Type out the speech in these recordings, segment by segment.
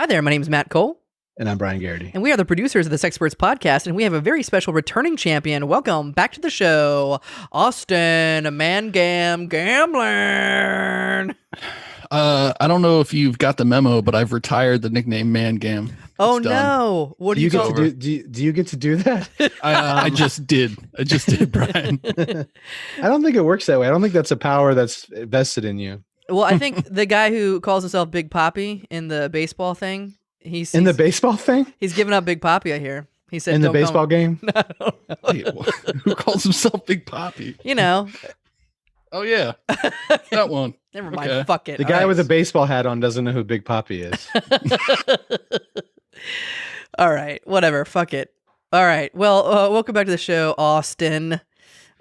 Hi there, my name is Matt Cole. And I'm Brian Garrity. And we are the producers of the Sexperts podcast, and we have a very special returning champion. Welcome back to the show, Austin Gamlin. I don't know if you've got the memo, but I've retired the nickname Man Gam. Oh no! What do you get to do? Do you get to do that? I just did. Brian. I don't think it works that way. I don't think that's a power that's vested in you. Well, I think the guy who calls himself Big Papi in the baseball thing, he's in the baseball thing. He's giving up Big Papi. I hear he said in the baseball game. I don't know. Wait, who calls himself Big Papi? You know. Oh yeah, that one. Never mind. Okay. Fuck it. The guy with the baseball hat on doesn't know who Big Papi is. All right. Whatever. Fuck it. All right. Well, welcome back to the show, Austin.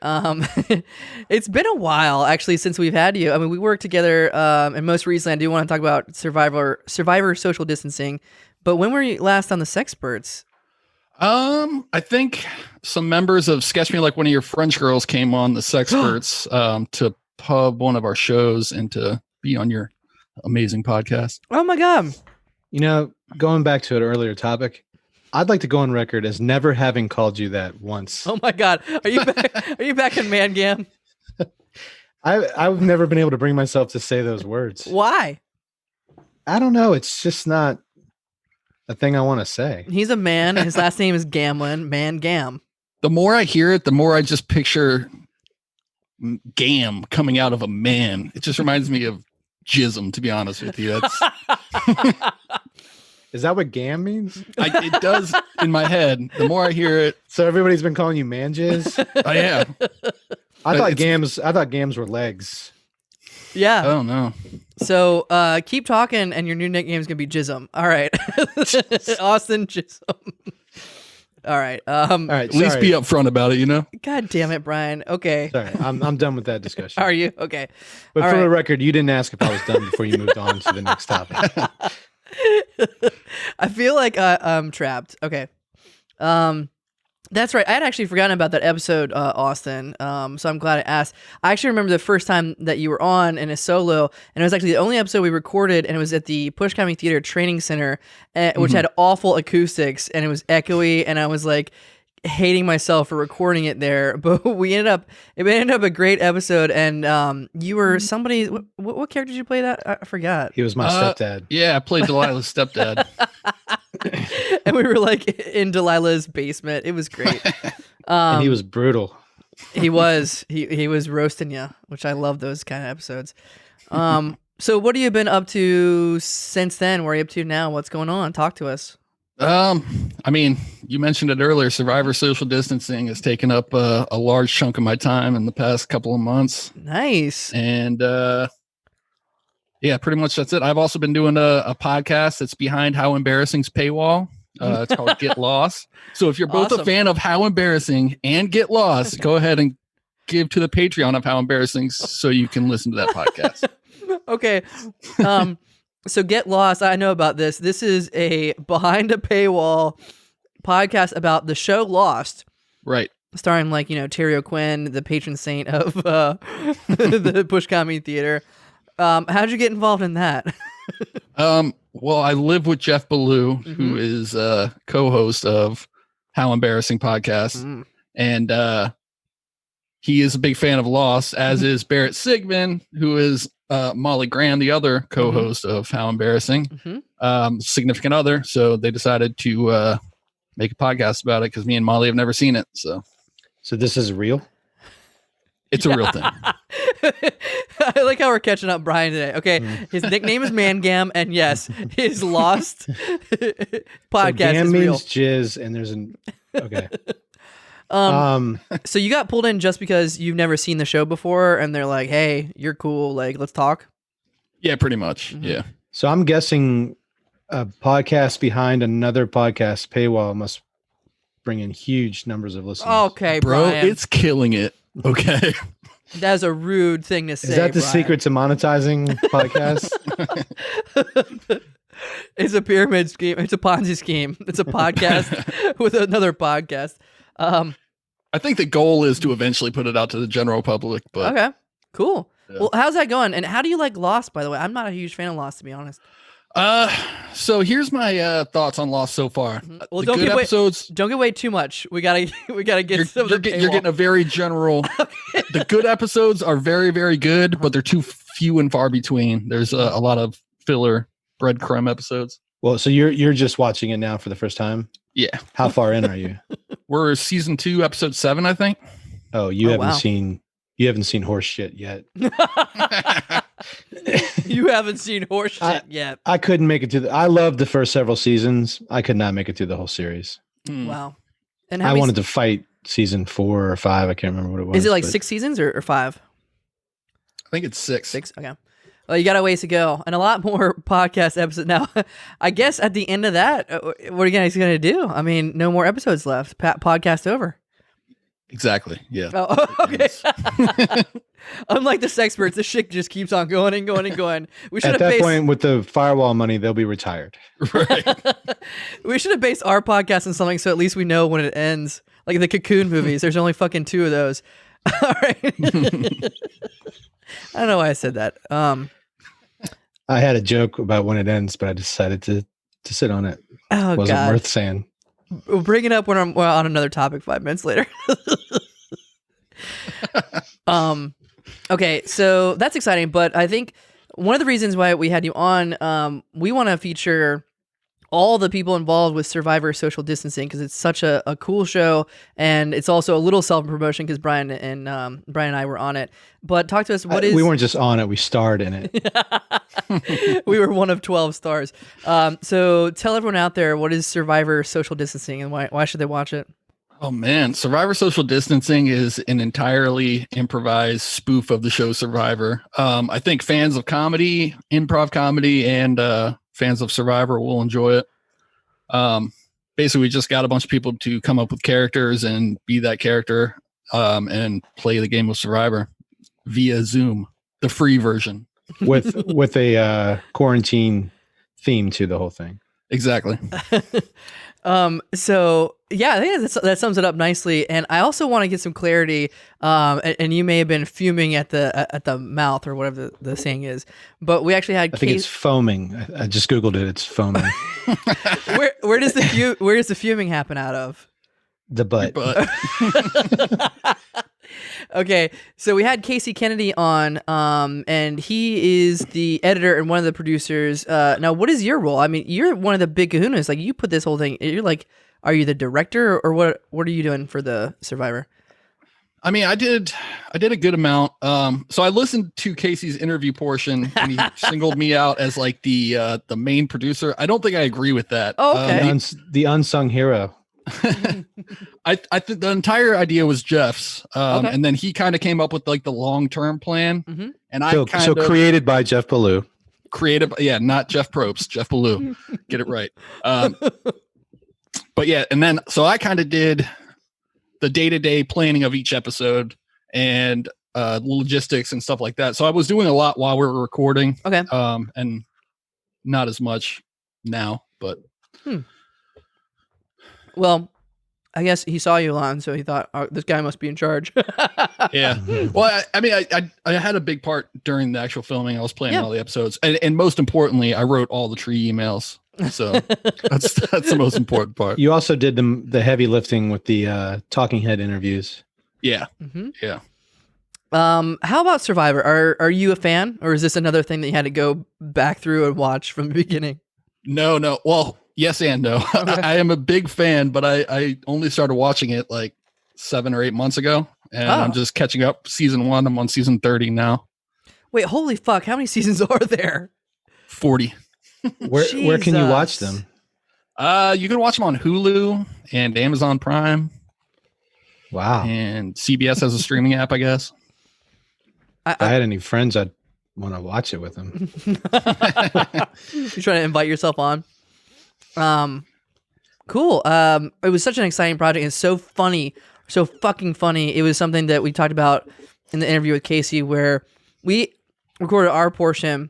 It's been a while actually since we've had you. I mean, we worked together, and most recently, I do want to talk about Survivor social distancing. But when were you last on the Sexperts? I think some members of Sketch Me Like One of Your French Girls came on the Sexperts to pub one of our shows and to be on your amazing podcast. Oh my god! You know, going back to an earlier topic, I'd like to go on record as never having called you that once. Oh my god! Are you back, are you back in Man Gam? I've never been able to bring myself to say those words. Why? I don't know. It's just not a thing I want to say. He's a man. His last name is Gamlin. Man Gam. The more I hear it, the more I just picture Gam coming out of a man. It just reminds me of jism, to be honest with you. That's Is that what Gam means? It does in my head. The more I hear it. So everybody's been calling you manjis? Yeah. I thought gams were legs. Yeah. Oh no. So keep talking, and your new nickname is gonna be Jism. All right, Austin Jism. All right. All right. At least be upfront about it, you know. God damn it, Brian. Okay. Sorry, I'm done with that discussion. Are you okay? But for the record, you didn't ask if I was done before you moved on to the next topic. I feel like I'm trapped. Okay. That's right. I had actually forgotten about that episode, Austin. So I'm glad I asked. I actually remember the first time that you were on in a solo, and it was actually the only episode we recorded, and it was at the Push Comedy Theater Training Center, which had awful acoustics, and it was echoey, and I was like hating myself for recording it there. But it ended up a great episode, and you were somebody. What character did you play? That I forgot. He was my stepdad. Yeah, I played Delilah's stepdad. And we were like in Delilah's basement. It was great. And he was brutal. He was roasting you, which I love those kind of episodes. So what have you been up to since then? Where are you up to now? What's going on? Talk to us. I mean, you mentioned it earlier. Survivor social distancing has taken up a large chunk of my time in the past couple of months. Nice. And yeah, pretty much that's it. I've also been doing a podcast that's behind How Embarrassing's paywall. It's called Get Lost. So if you're both a fan of How Embarrassing and Get Lost, go ahead and give to the Patreon of How Embarrassing so you can listen to that podcast. Okay. So Get Lost, I know about this. This is a behind a paywall podcast about the show Lost. Right. Starring Terry O'Quinn, the patron saint of the Push Comedy Theater. How'd you get involved in that? Well, I live with Jeff Ballou, who is co-host of How Embarrassing podcast. And he is a big fan of Lost, as is Barrett Sigmund, who is Molly Graham, the other co-host of How Embarrassing, significant other. So they decided to make a podcast about it because me and Molly have never seen it. So this is real? It's a real thing. I like how we're catching up Brian today. Okay, his nickname is Man Gam, and yes, his Lost podcast so is real. Means jizz, and there's an okay. So you got pulled in just because you've never seen the show before, and they're like, "Hey, you're cool. Like, let's talk." Yeah, pretty much. Yeah. So I'm guessing a podcast behind another podcast paywall must bring in huge numbers of listeners. Okay, bro, Brian. it's killing it. Okay. That's a rude thing to say. Is that the Brian. secret to monetizing podcasts? It's a pyramid scheme. It's a Ponzi scheme. It's a podcast with another podcast. I think the goal is to eventually put it out to the general public. But okay, cool. Yeah. Well, how's that going? And how do you like Lost, by the way? I'm not a huge fan of Lost, to be honest. So here's my thoughts on Lost so far. Well, The don't good give away, episodes. don't give away too much. We gotta get some of the You're getting a very general. The good episodes are very, very good, but they're too few and far between. There's a lot of filler breadcrumb episodes. Well, so you're just watching it now for the first time? Yeah. How far in are you? We're season 2, episode 7, I think. Oh, you haven't wow. seen horse shit yet. You haven't seen horse shit yet. I couldn't make it to I loved the first several seasons. I could not make it through the whole series. Wow. And I wanted to fight season 4 or 5. I can't remember what it was. Is it like 6 seasons or 5? I think it's 6. 6. Okay. Well, you got a ways to go, and a lot more podcast episodes. Now, I guess at the end of that, what are you guys going to do? I mean, no more episodes left. Podcast over. Exactly. Yeah. Oh, okay. Unlike the Sexperts, this shit just keeps on going and going and going. We should At that point, with the firewall money, they'll be retired. Right. We should have based our podcast on something so at least we know when it ends. Like the Cocoon movies. There's only fucking 2 of those. All right. I don't know why I said that. I had a joke about when it ends, but I decided to sit on it. Oh, it wasn't God. worth saying. We'll bring it up when I'm on another topic 5 minutes later. Okay, so that's exciting, but I think one of the reasons why we had you on, we want to feature all the people involved with Survivor Social Distancing because it's such a cool show, and it's also a little self-promotion because Brian and I were on it. But talk to us, We weren't just on it, we starred in it. We were one of 12 stars. So tell everyone out there, what is Survivor Social Distancing and why should they watch it? Oh man, Survivor Social Distancing is an entirely improvised spoof of the show Survivor. I think fans of comedy, improv comedy, and fans of Survivor will enjoy it. Basically, we just got a bunch of people to come up with characters and be that character and play the game of Survivor via Zoom, the free version. with a quarantine theme to the whole thing. Exactly. So yeah, I think that sums it up nicely. And I also want to get some clarity. And you may have been fuming at the mouth or whatever the saying is, but we actually had. I think it's foaming. I just googled it. It's foaming. where does the fuming happen out of? The butt. Okay, so we had Casey Kennedy on, and he is the editor and one of the producers. Now, what is your role? I mean, you're one of the big kahunas. Like, you put this whole thing. You're like, are you the director, or what? What are you doing for the Survivor? I mean, I did a good amount. So I listened to Casey's interview portion, and he singled me out as like the main producer. I don't think I agree with that. Oh, okay. The unsung hero. I think the entire idea was Jeff's, Okay. and then he kind of came up with like the long-term plan, Mm-hmm. and I So created by Jeff Ballou. creative, yeah, not Jeff Probst, Jeff Ballou, get it right. But yeah, and then so I kind of did the day-to-day planning of each episode and logistics and stuff like that. So I was doing a lot while we were recording, Okay. and not as much now, but. Well, I guess he saw you on, so he thought, oh, this guy must be in charge. Yeah. Well, I mean, I had a big part during the actual filming. I was planning all the episodes, and most importantly, I wrote all the tree emails. So that's the most important part. You also did the heavy lifting with the talking head interviews. Yeah. Mm-hmm. Yeah. How about Survivor? Are you a fan, or is this another thing that you had to go back through and watch from the beginning? No. Well, yes and no. Okay. I am a big fan, but I only started watching it like 7 or 8 months ago, and I'm just catching up. Season 1, I'm on season 30 now. Wait, holy fuck! How many seasons are there? 40. Where can you watch them? You can watch them on Hulu and Amazon Prime. Wow. And CBS has a streaming app, I guess. If I had any friends, I'd want to watch it with them. You're trying to invite yourself on. Cool. It was such an exciting project. It's so funny, so fucking funny. It was something that we talked about in the interview with Casey, where we recorded our portion,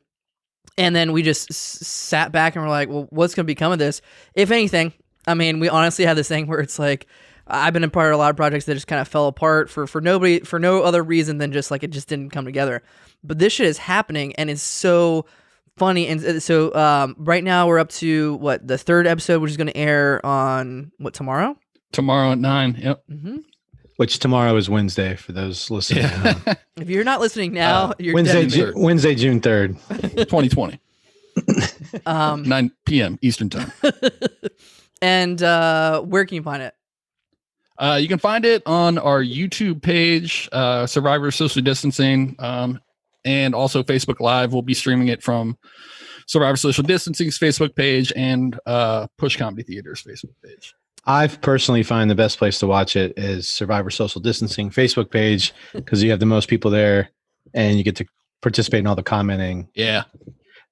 and then we just sat back and were like, "Well, what's going to become of this?" If anything, I mean, we honestly had this thing where it's like, I've been a part of a lot of projects that just kind of fell apart for no other reason than just like it just didn't come together. But this shit is happening, and it's so funny. And so right now we're up to what, the third episode, which is going to air on what, tomorrow? Tomorrow at 9. Yep. Mm-hmm. Which tomorrow is Wednesday for those listening. Yeah. If you're not listening now, you're Wednesday, dead. Wednesday, June 3rd. 2020. 9 p.m. Eastern time. And where can you find it? You can find it on our YouTube page, Survivor Social Distancing, and also Facebook Live. We'll be streaming it from Survivor Social Distancing's Facebook page and Push Comedy Theater's Facebook page. I've personally find the best place to watch it is Survivor Social Distancing Facebook page because you have the most people there and you get to participate in all the commenting. Yeah.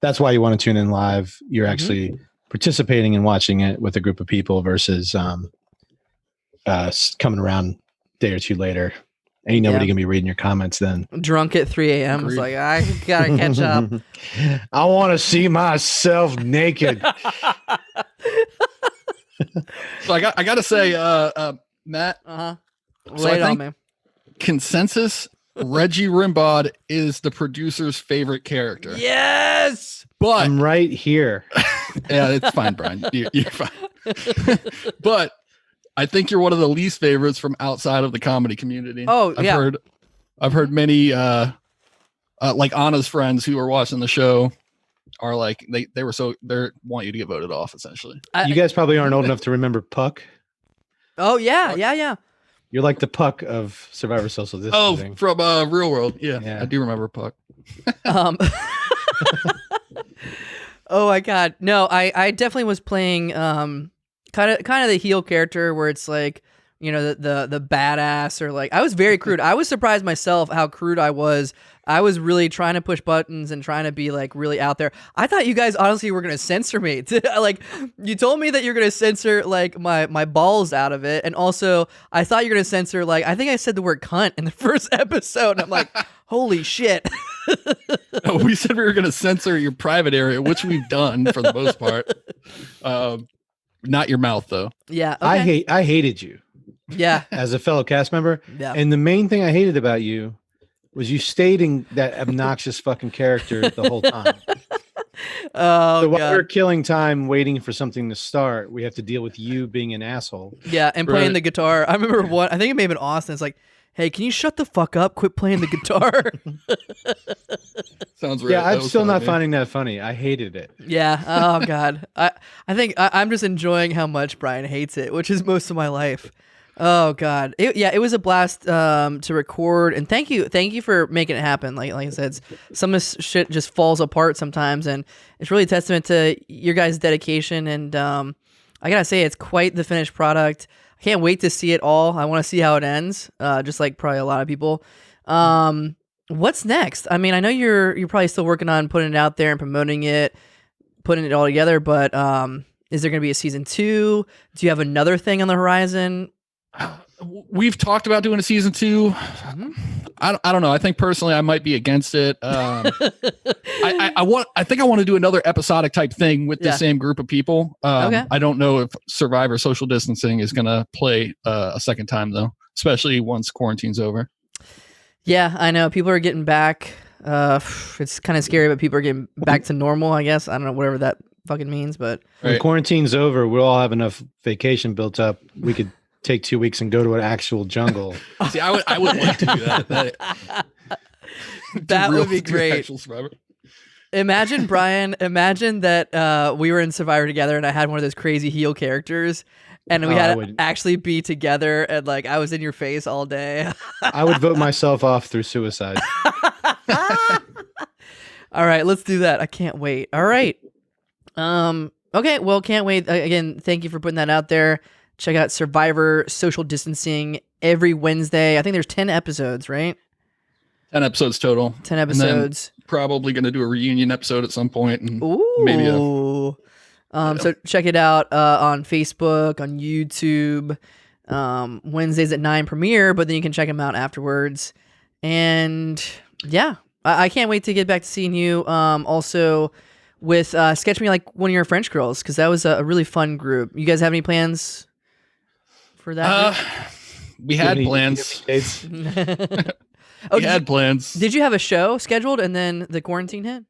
That's why you want to tune in live. You're actually participating and watching it with a group of people versus coming around a day or two later. Ain't nobody gonna be reading your comments then. Drunk at 3 a.m. It's like, I gotta catch up. I want to see myself naked. So I got to say, Matt. Lay it on me. Consensus: Reggie Rimbaud is the producer's favorite character. Yes, but I'm right here. Yeah, it's fine, Brian. You're fine. But I think you're one of the least favorites from outside of the comedy community. Oh, I've heard many like Anna's friends who are watching the show are like they want you to get voted off essentially. You guys probably aren't old enough to remember Puck. Oh yeah. You're like the Puck of Survivor Social Distancing. Oh, from Real World. Yeah, I do remember Puck. Oh my God, no, I definitely was playing kind of the heel character where it's like, you know, the badass, or like, I was very crude. I was surprised myself how crude I was. I was really trying to push buttons and trying to be like really out there. I thought you guys honestly were gonna censor me. Like, you told me that you're gonna censor like my balls out of it, and also I thought you're gonna censor, like, I think I said the word cunt in the first episode. I'm like, holy shit. We said we were gonna censor your private area, which we've done for the most part. Not your mouth though. Yeah, okay. I hated you. Yeah, as a fellow cast member. Yeah, and the main thing I hated about you was you stating that obnoxious fucking character the whole time. Oh, so while God. we're killing time waiting for something to start, we have to deal with you being an asshole. Yeah, and playing the guitar. I remember I think it may have been Austin. It's like, hey, can you shut the fuck up? Quit playing the guitar. Sounds right. Yeah, I'm still not finding that funny. I hated it. Yeah. Oh God. I think I'm just enjoying how much Brian hates it, which is most of my life. Oh God. It was a blast to record, and thank you for making it happen. Like I said, some of this shit just falls apart sometimes, and it's really a testament to your guys' dedication. And I gotta say, it's quite the finished product. I can't wait to see it all. I want to see how it ends. Just like probably a lot of people. What's next? I mean, I know you're probably still working on putting it out there and promoting it, putting it all together. But is there going to be a season 2? Do you have another thing on the horizon? We've talked about doing a season 2. Mm-hmm. I don't know. I think personally I might be against it. I think I want to do another episodic type thing with the same group of people. Okay. I don't know if Survivor Social Distancing is going to play a second time though, especially once quarantine's over. Yeah, I know people are getting back. It's kind of scary, but people are getting back to normal, I guess. I don't know, whatever that fucking means, but when quarantine's over, we'll all have enough vacation built up. We could take 2 weeks and go to an actual jungle. See, I would like to do that. That would be great. Imagine, Brian, that we were in Survivor together and I had one of those crazy heel characters and we had to actually be together, and like I was in your face all day. I would vote myself off through suicide. All right, let's do that. I can't wait. All right. Okay, well, can't wait. Again, thank you for putting that out there. Check out Survivor Social Distancing every Wednesday. I think there's 10 episodes, right? 10 episodes total. 10 episodes. Probably going to do a reunion episode at some point. And ooh. Maybe so check it out on Facebook, on YouTube. Wednesdays at 9 premiere, but then you can check them out afterwards. And yeah, I can't wait to get back to seeing you. Also with Sketch Me Like One of Your French Girls, because that was a really fun group. You guys have any plans for that? We had plans. We had plans. Did you have a show scheduled and then the quarantine hit?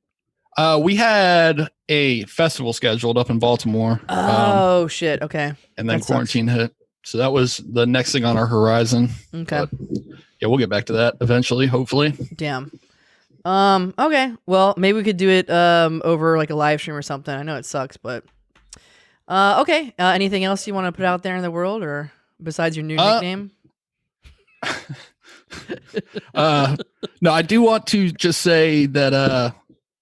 We had a festival scheduled up in Baltimore. Oh shit. Okay. And then That quarantine hit. So that was the next thing on our horizon. Okay. But yeah, we'll get back to that eventually, hopefully. Damn. Okay. Well, maybe we could do it over like a live stream or something. I know it sucks, but okay. Anything else you want to put out there in the world, or besides your new nickname? No, I do want to just say that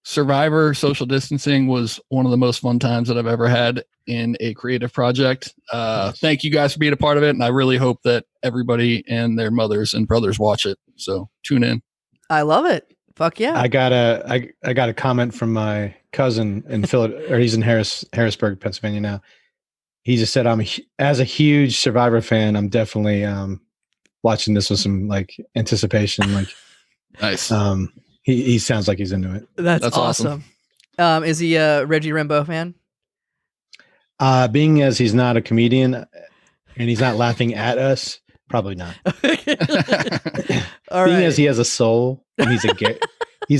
Survivor Social Distancing was one of the most fun times that I've ever had in a creative project. Thank you guys for being a part of it, and I really hope that everybody and their mothers and brothers watch it. So tune in. I love it. Fuck yeah. I got a comment from my cousin in Philadelphia, or he's in Harrisburg, Pennsylvania now. He just said, as a huge Survivor fan, I'm definitely watching this with some like anticipation. Like, nice. He sounds like he's into it. That's awesome. Is he a Reggie Rambeau fan? Being as he's not a comedian and he's not laughing at us, probably not. All Being right. as he has a soul and he's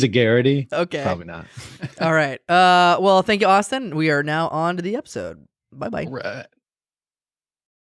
a Garrity, okay. probably not. All right. Well, thank you, Austin. We are now on to the episode. Bye-bye. All right.